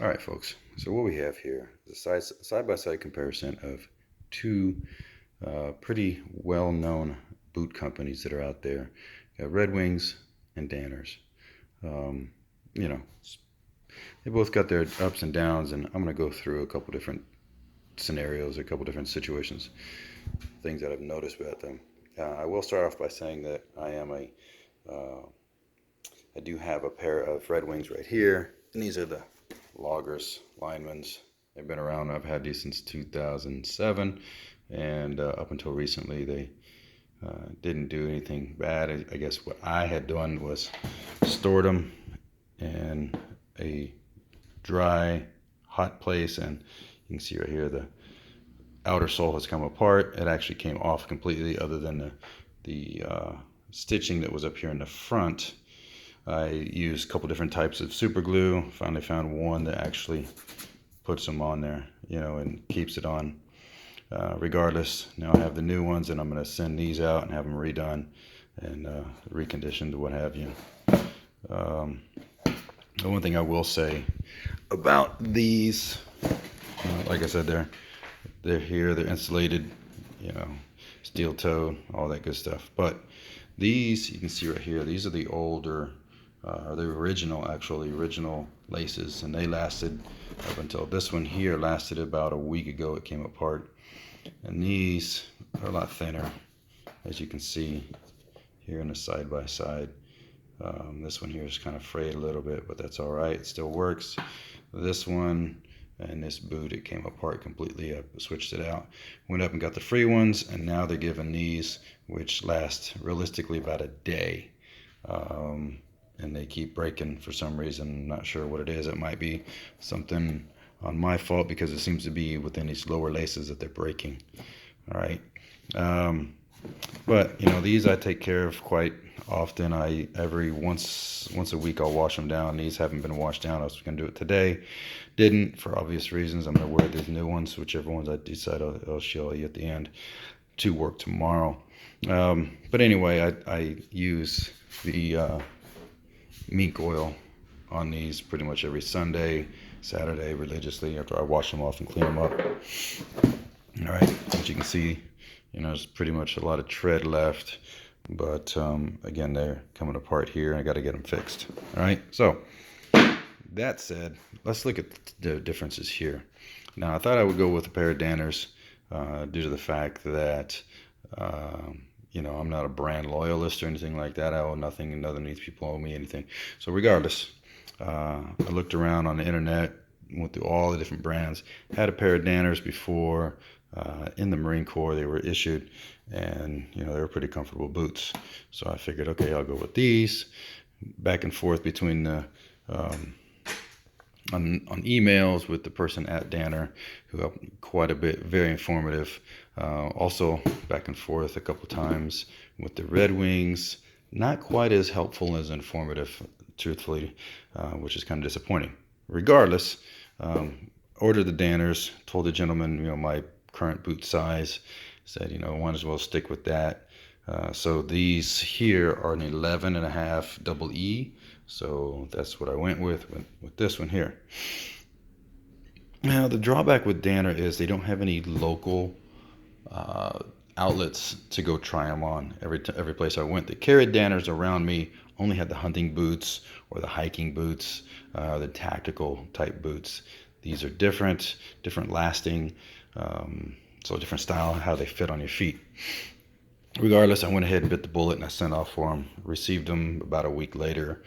All right, folks. So what we have here is a side-by-side comparison of two pretty well-known boot companies that are out there. You got Red Wings and Danners. Um, you know, they both got their ups and downs, and I'm going to go through a couple different scenarios, a couple different situations, things that I've noticed about them. I will start off by saying that uh, I do have a pair of Red Wings right here, and these are the loggers, linemen's. They've been around. I've had these since 2007, and up until recently, they didn't do anything bad. I guess what I had done was stored them in a dry, hot place, and you can see right here the outer sole has come apart. It actually came off completely, other than the stitching that was up here in the front. I used a couple different types of super glue. Finally found one that actually puts them on there, and keeps it on. Regardless, now I have the new ones, and I'm going to send these out and have them redone and reconditioned, what have you. Um, the one thing I will say about these, like I said, they're here, they're insulated, steel toe, all that good stuff. But these, you can see right here, these are the older, the original laces, and they lasted up until this one here lasted about a week ago. It came apart, and these are a lot thinner, as you can see here in the side by side. This one here is kind of frayed a little bit, but that's all right. It still works. This one and this boot, it came apart completely. I switched it out, went up and got the free ones, and now they're giving these, which last realistically about a day. And they keep breaking for some reason. I'm not sure what it is. It might be something on my fault, because it seems to be within these lower laces that they're breaking. All right. But these I take care of quite often. Every once a week I'll wash them down. These haven't been washed down. I was going to do it today, didn't, for obvious reasons. I'm going to wear these new ones, whichever ones I decide. I'll show you at the end, to work tomorrow. But anyway, I use the mink oil on these pretty much every Sunday, Saturday, religiously, after I wash them off and clean them up. All right, as you can see, there's pretty much a lot of tread left, but again, they're coming apart here, and I got to get them fixed. All right, so that said, let's look at the differences here. Now, I thought I would go with a pair of Danners due to the fact that I'm not a brand loyalist or anything like that. I owe nothing, and none of these people owe me anything. So regardless, I looked around on the internet, went through all the different brands, had a pair of Danners before. In the Marine Corps, they were issued, and they were pretty comfortable boots. So I figured, okay, I'll go with these. Back and forth between the on emails with the person at Danner, who helped quite a bit, very informative. Also back and forth a couple times with the Red Wings, not quite as helpful as informative, truthfully, which is kind of disappointing. Regardless, ordered the Danners, told the gentleman, my current boot size, said, might as well stick with that. So these here are an 11.5 double E. So that's what I went with this one here. Now, the drawback with Danner is they don't have any local outlets to go try them on. Every place I went that carried Danners around me only had the hunting boots or the hiking boots, the tactical type boots. These are different lasting, so different style, how they fit on your feet. Regardless, I went ahead and bit the bullet, and I sent off for them. Received them about a week later,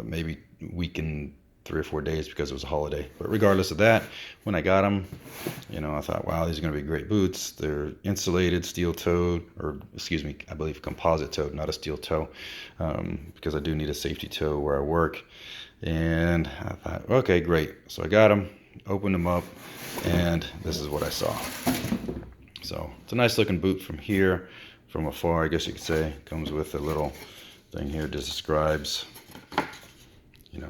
maybe a week and 3 or 4 days, because it was a holiday. But regardless of that, when I got them, I thought, wow, these are going to be great boots. They're insulated, steel-toed, or excuse me, I believe composite-toed, not a steel toe, because I do need a safety toe where I work. And I thought, okay, great. So I got them, opened them up, and this is what I saw. So it's a nice looking boot from here, from afar, I guess you could say. Comes with a little thing here that describes,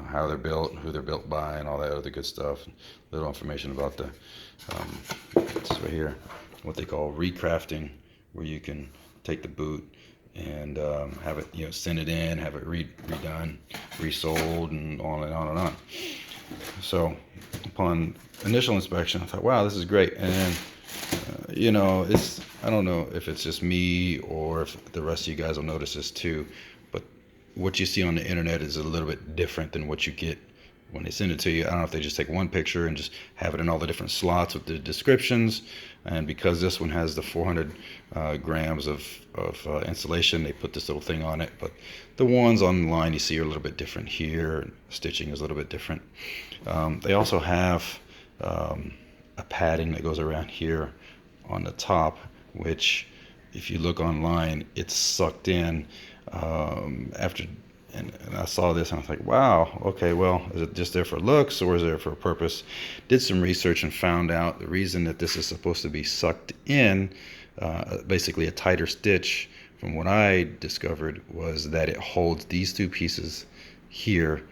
how they're built, who they're built by, and all that other good stuff. A little information about the, this right here, what they call recrafting, where you can take the boot and have it, send it in, have it redone, resold, and on and on and on. So upon initial inspection, I thought, wow, this is great. And then, I don't know if it's just me or if the rest of you guys will notice this too, but what you see on the internet is a little bit different than what you get when they send it to you. I don't know if they just take one picture and just have it in all the different slots with the descriptions. And because this one has the 400 grams of insulation, they put this little thing on it. But the ones online you see are a little bit different here. Stitching is a little bit different. They also have a padding that goes around here on the top, which if you look online, it's sucked in after. And I saw this and I was like, wow, okay, well, is it just there for looks or is it for a purpose? Did some research and found out the reason that this is supposed to be sucked in, basically a tighter stitch, from what I discovered, was that it holds these two pieces here,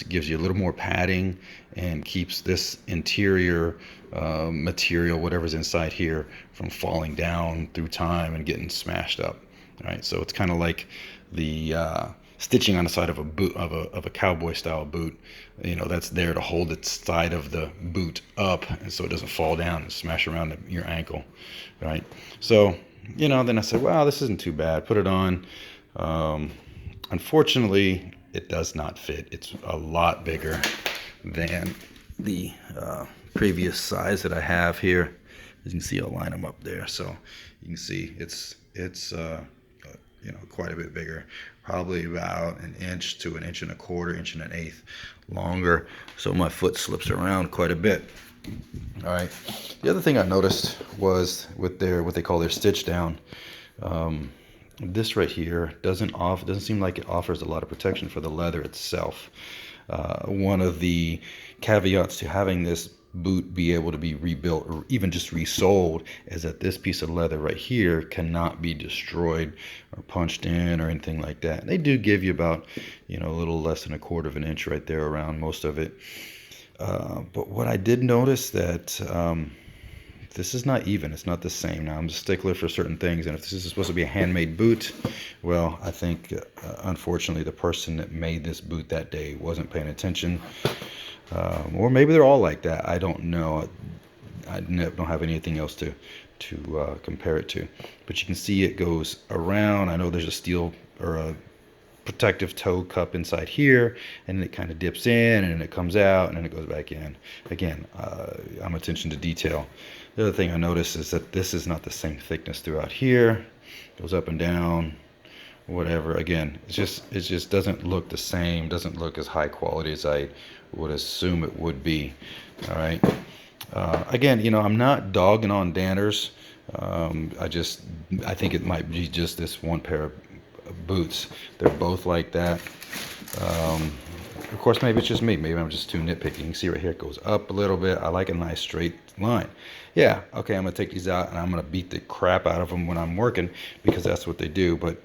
gives you a little more padding and keeps this interior material, whatever's inside here, from falling down through time and getting smashed up. All right, so it's kind of like the stitching on the side of a boot, of a cowboy style boot. That's there to hold its side of the boot up, and so it doesn't fall down and smash around your ankle. Right. So then I said, wow, this isn't too bad. Put it on. Unfortunately, it does not fit. It's a lot bigger than the previous size that I have here. As you can see, I'll line them up there, so you can see it's quite a bit bigger, probably about an inch to an inch and a quarter, inch and an eighth longer. So my foot slips around quite a bit. All right. The other thing I noticed was with what they call their stitch down. This right here doesn't seem like it offers a lot of protection for the leather itself. One of the caveats to having this boot be able to be rebuilt or even just resold is that this piece of leather right here cannot be destroyed or punched in or anything like that. And they do give you about a little less than a quarter of an inch right there around most of it. But what I did notice that this is not even. It's not the same. Now, I'm a stickler for certain things, and if this is supposed to be a handmade boot, well, I think, unfortunately, the person that made this boot that day wasn't paying attention. Or maybe they're all like that. I don't know. I don't have anything else to compare it to. But you can see it goes around. I know there's a steel or a protective toe cup inside here, and it kind of dips in and then it comes out and then it goes back in. Again, I'm attention to detail. The other thing I noticed is that this is not the same thickness throughout here. It goes up and down, whatever. Again, it just doesn't look the same, doesn't look as high quality as I would assume it would be. All right. Again, I'm not dogging on Danners. I think it might be just this one pair of boots. They're both like that. Of course, maybe it's just me. Maybe I'm just too nitpicky. You can see right here it goes up a little bit. I like a nice straight line. Yeah, okay, I'm going to take these out and I'm going to beat the crap out of them when I'm working because that's what they do. But,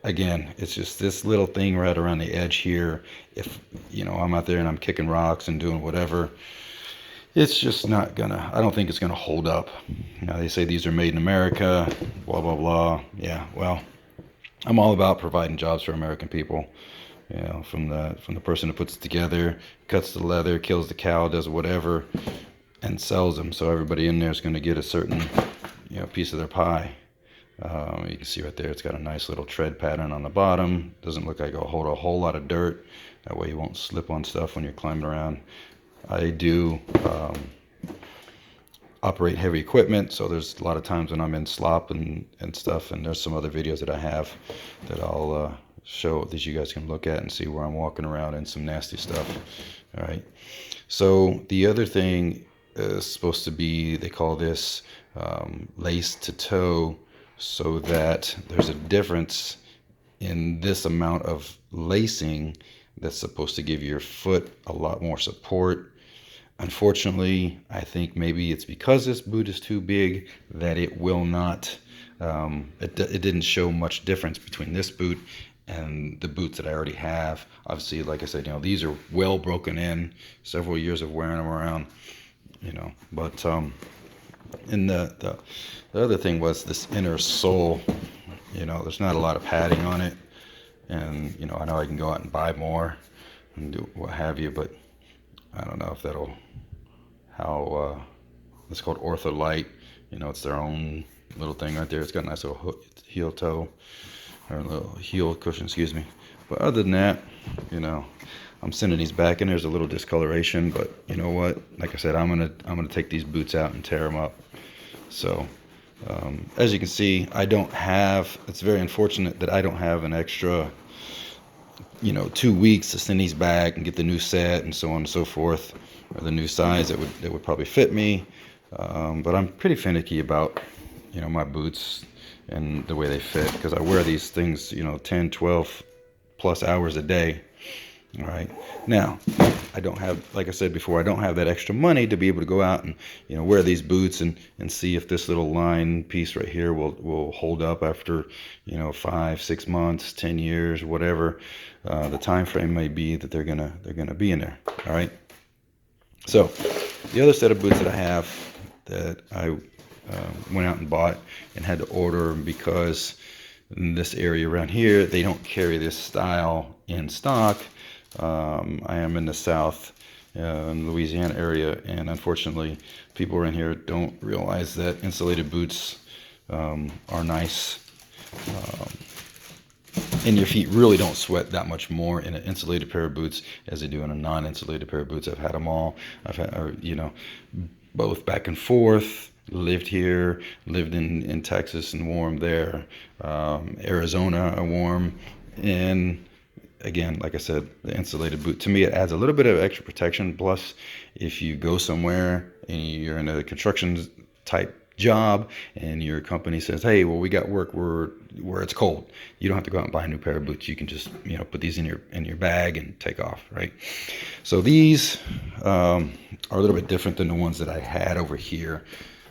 again, it's just this little thing right around the edge here. If, I'm out there and I'm kicking rocks and doing whatever, it's just not gonna, I don't think it's gonna hold up. They say these are made in America, blah, blah, blah. Yeah, well, I'm all about providing jobs for American people. From the person who puts it together, cuts the leather, kills the cow, does whatever, and sells them. So everybody in there is going to get a certain, piece of their pie. You can see right there, it's got a nice little tread pattern on the bottom. Doesn't look like it'll hold a whole lot of dirt. That way you won't slip on stuff when you're climbing around. I do operate heavy equipment, so there's a lot of times when I'm in slop and stuff, and there's some other videos that I have that I'll show that you guys can look at and see where I'm walking around in some nasty stuff. All right. So the other thing is supposed to be, they call this lace to toe, so that there's a difference in this amount of lacing that's supposed to give your foot a lot more support. Unfortunately, I think maybe it's because this boot is too big that it will not, it didn't show much difference between this boot and the boots that I already have. Obviously, like I said, these are well broken in, several years of wearing them around, but and the other thing was this inner sole. There's not a lot of padding on it, and I know I can go out and buy more, and do what have you, but I don't know if that'll, how, it's called Ortholite. You know, it's their own little thing right there. It's got a nice little heel toe, or a little heel cushion, excuse me. But other than that, you know, I'm sending these back, and there's a little discoloration, but you know what? Like I said, I'm gonna take these boots out and tear them up. So, as you can see, I don't have. It's very unfortunate that I don't have an extra, 2 weeks to send these back and get the new set and so on and so forth, or the new size that would probably fit me. But I'm pretty finicky about, my boots and the way they fit, because I wear these things, 10, 12 plus hours a day. All right. Now, I don't have, like I said before, I don't have that extra money to be able to go out and, wear these boots and see if this little line piece right here will hold up after, 5, 6 months, 10 years, whatever the time frame may be that they're gonna be in there. All right. So, the other set of boots that I have that I went out and bought and had to order because in this area around here they don't carry this style in stock. I am in the South, in Louisiana area, and unfortunately people around here don't realize that insulated boots are nice, and your feet really don't sweat that much more in an insulated pair of boots as they do in a non-insulated pair of boots. I've had them all. I've had, both back and forth. Lived here, lived in Texas and warm there, Arizona, I warm, and again, like I said, the insulated boot, to me, it adds a little bit of extra protection. Plus, if you go somewhere and you're in a construction type job and your company says, hey, well, we got work where it's cold, you don't have to go out and buy a new pair of boots. You can just, put these in your bag and take off, right? So these are a little bit different than the ones that I had over here.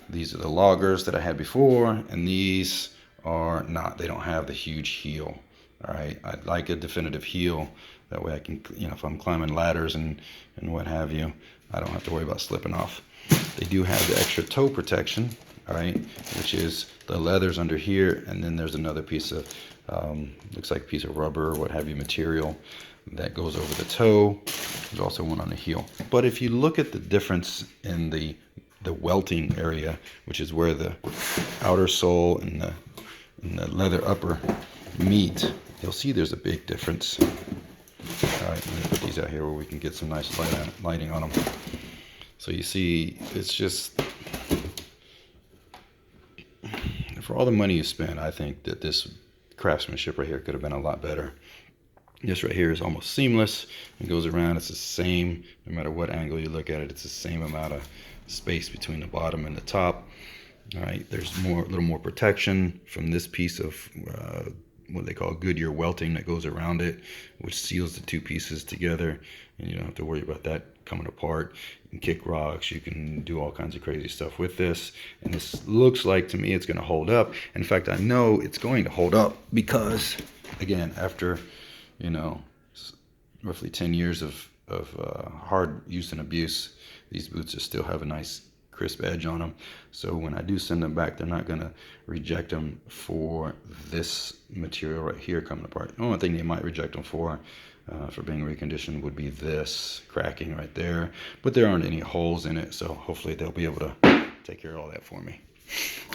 These are the loggers that I had before, and these are not. They don't have the huge heel. All right, I'd like a definitive heel. That way I can, if I'm climbing ladders and what have you, I don't have to worry about slipping off. They do have the extra toe protection, all right, which is the leathers under here, and then there's another piece of, looks like a piece of rubber or what have you material that goes over the toe. There's also one on the heel. But if you look at the difference in the welting area, which is where the outer sole and the leather upper meet, you'll see there's a big difference. All right, let me put these out here where we can get some nice lighting on them. So you see, it's just, for all the money you spend, I think that this craftsmanship right here could have been a lot better. This right here is almost seamless. It goes around. It's the same, no matter what angle you look at it, it's the same amount of space between the bottom and the top. All right, there's a little more protection from this piece of what they call Goodyear welting that goes around it, which seals the two pieces together, and you don't have to worry about that coming apart. You can kick rocks, you can do all kinds of crazy stuff with this, and this looks like, to me, it's going to hold up. In fact, I know it's going to hold up because, again, after roughly 10 years of hard use and abuse, these boots still have a nice crisp edge on them. So when I do send them back, they're not going to reject them for this material right here coming apart. The only thing they might reject them for being reconditioned would be this cracking right there, but there aren't any holes in it, so hopefully they'll be able to take care of all that for me.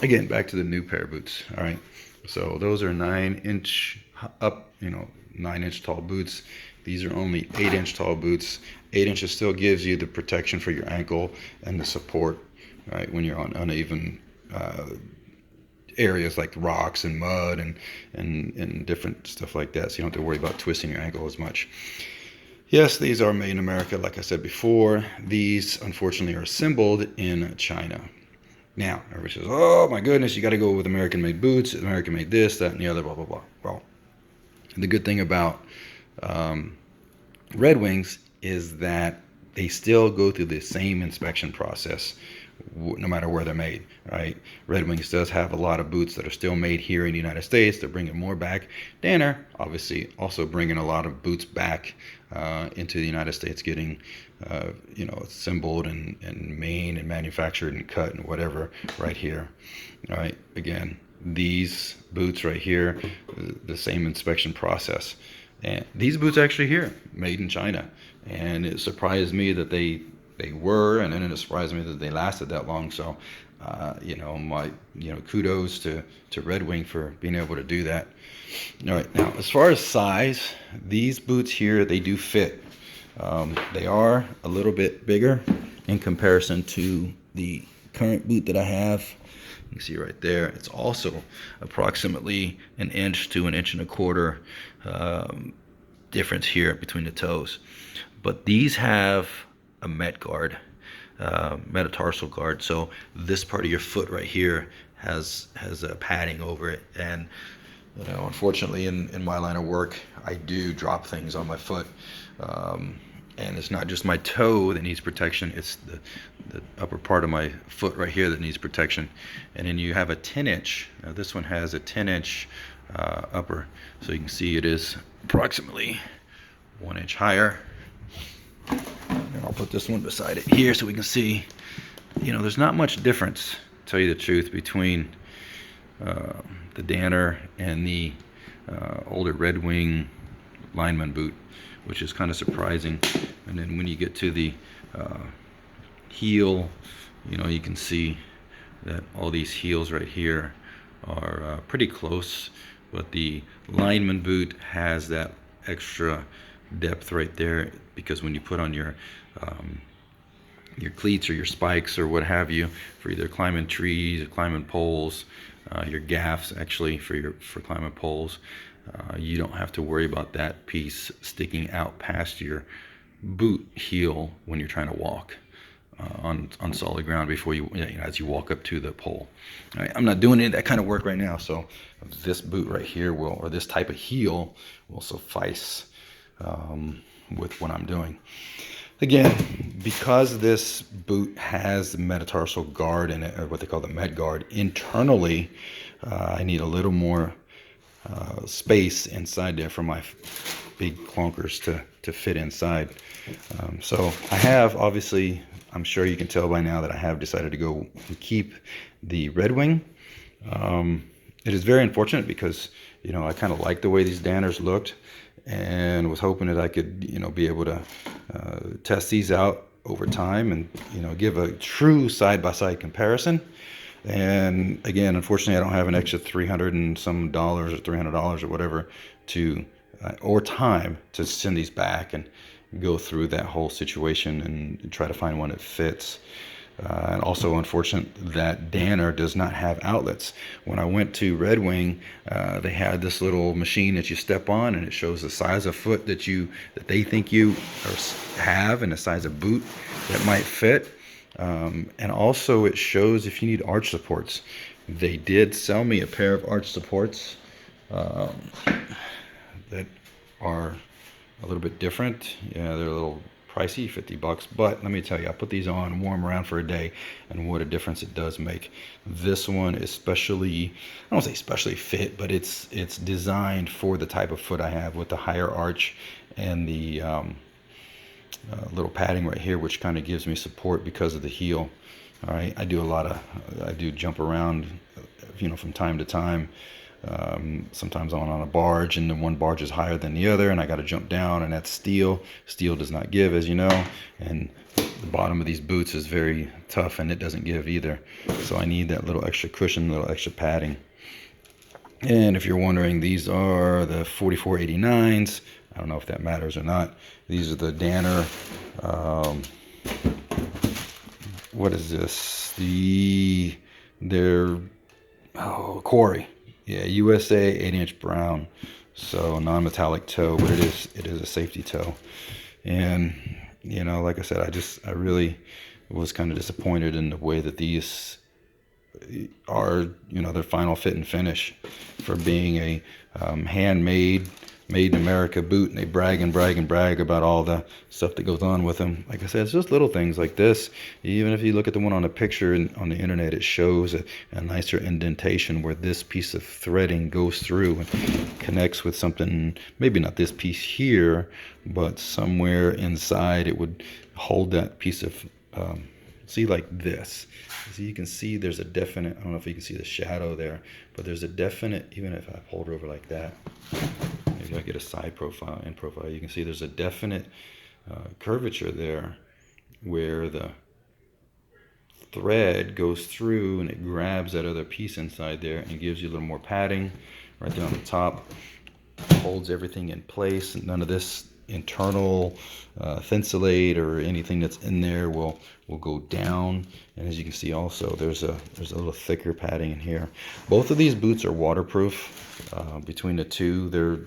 Again, back to the new pair of boots. All right, so those are 9-inch up, 9-inch tall boots. These are only 8-inch tall boots. 8 inches still gives you the protection for your ankle and the support, right, when you're on uneven areas like rocks and mud and different stuff like that, so you don't have to worry about twisting your ankle as much. Yes, these are made in America, like I said before. These, unfortunately, are assembled in China. Now, everybody says, oh my goodness, you got to go with American-made boots, American-made this, that, and the other, blah, blah, blah. Well, the good thing about Red Wings is that they still go through the same inspection process no matter where they're made, right? Red Wings does have a lot of boots that are still made here in the United States. They're bringing more back. Danner, obviously, also bringing a lot of boots back into the United States, getting, assembled and made and manufactured and cut and whatever right here, all right? Again, these boots right here, the same inspection process. And these boots actually here, made in China. And it surprised me that they were, and then it surprised me that they lasted that long. So, kudos to Red Wing for being able to do that. All right, now as far as size, these boots here, they do fit. They are a little bit bigger in comparison to the current boot that I have. You can see right there, it's also approximately an inch to an inch and a quarter difference here between the toes. But these have a met guard, metatarsal guard. So this part of your foot right here has a padding over it. And unfortunately, in my line of work, I do drop things on my foot. And it's not just my toe that needs protection, it's the upper part of my foot right here that needs protection. And then you have a 10-inch. Now this one has a 10-inch upper, so you can see it is approximately 1 inch higher. And I'll put this one beside it here so we can see, there's not much difference, to tell you the truth, between the Danner and the older Red Wing lineman boot, which is kind of surprising. And then when you get to the heel, you can see that all these heels right here are pretty close, but the lineman boot has that extra depth right there, because when you put on your cleats or your spikes or what have you for either climbing trees or climbing poles, your gaffs actually for climbing poles, you don't have to worry about that piece sticking out past your boot heel when you're trying to walk on solid ground before as you walk up to the pole. Right, I'm not doing any of that kind of work right now, so this boot right here or this type of heel will suffice with what I'm doing. Again, because this boot has the metatarsal guard in it, or what they call the met guard, internally, I need a little more space inside there for my big clunkers to fit inside. So I have, obviously, I'm sure you can tell by now that I have decided to go and keep the Red Wing. It is very unfortunate because, I kind of like the way these Danners looked, and was hoping that I could, be able to test these out over time and, give a true side-by-side comparison. And again, unfortunately, I don't have an extra $300 and some dollars or $300 or whatever or time to send these back and go through that whole situation and try to find one that fits. And also unfortunate that Danner does not have outlets. When I went to Red Wing, they had this little machine that you step on, and it shows the size of foot that they think you have and the size of boot that might fit. And also it shows if you need arch supports. They did sell me a pair of arch supports that are a little bit different. Yeah, they're a little pricey, $50, but let me tell you, I put these on, warm around for a day, and what a difference it does make. This one especially, I don't say especially fit, but it's designed for the type of foot I have, with the higher arch and the little padding right here, which kind of gives me support because of the heel. All right, I do jump around, from time to time. Sometimes I'm on a barge, and the one barge is higher than the other, and I got to jump down, and that's steel. Steel does not give, as you know, and the bottom of these boots is very tough, and it doesn't give either. So I need that little extra cushion, little extra padding. And if you're wondering, these are the 4489s. I don't know if that matters or not. These are the Danner, what is this? They're Quarry. Yeah, USA 8-inch brown, so non-metallic toe, but it is a safety toe. And like I said, I really was kind of disappointed in the way that these are, their final fit and finish for being a handmade, made in America boot, and they brag and brag and brag about all the stuff that goes on with them. Like I said, it's just little things like this. Even if you look at the one on the picture on the internet, it shows a nicer indentation where this piece of threading goes through and connects with something, maybe not this piece here, but somewhere inside it would hold that piece of, see, like this. So you can see there's a definite, I don't know if you can see the shadow there, but there's a definite, even if I hold it over like that, I get a side profile and profile, you can see there's a definite curvature there where the thread goes through and it grabs that other piece inside there and gives you a little more padding right there on the top. Holds everything in place, and none of this internal thinsulate or anything that's in there will go down. And as you can see, also there's a little thicker padding in here. Both of these boots are waterproof. Between the two, they're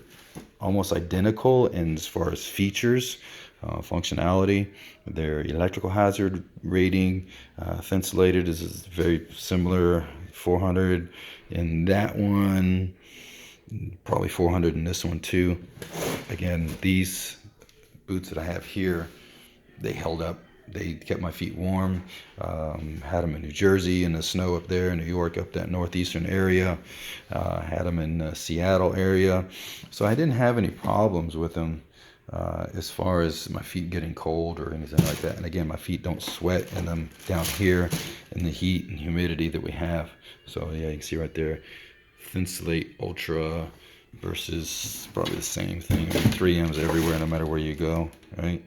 almost identical in as far as features, functionality. Their electrical hazard rating, thinsulated, is very similar, 400 in that one, probably 400 in this one too. Again, these boots that I have here, they held up. They kept my feet warm. Had them in New Jersey, in the snow up there in New York, up that northeastern area. Had them in the Seattle area. So I didn't have any problems with them as far as my feet getting cold or anything like that. And again, my feet don't sweat in them down here in the heat and humidity that we have. So yeah, you can see right there, Thinsulate Ultra versus probably the same thing. 3Ms everywhere, no matter where you go, right?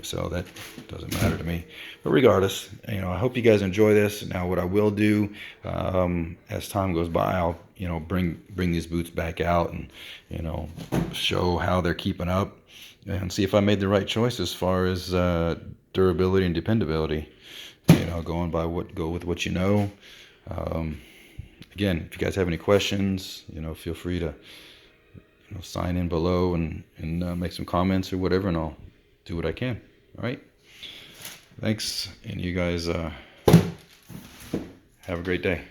So that doesn't matter to me. But regardless, you know, I hope you guys enjoy this. Now, what I will do as time goes by, I'll, you know, bring these boots back out and, you know, show how they're keeping up and see if I made the right choice as far as durability and dependability. You know, go with what you know. Again, if you guys have any questions, you know, feel free to, you know, sign in below and make some comments or whatever, and I'll do what I can. All right. Thanks, and you guys have a great day.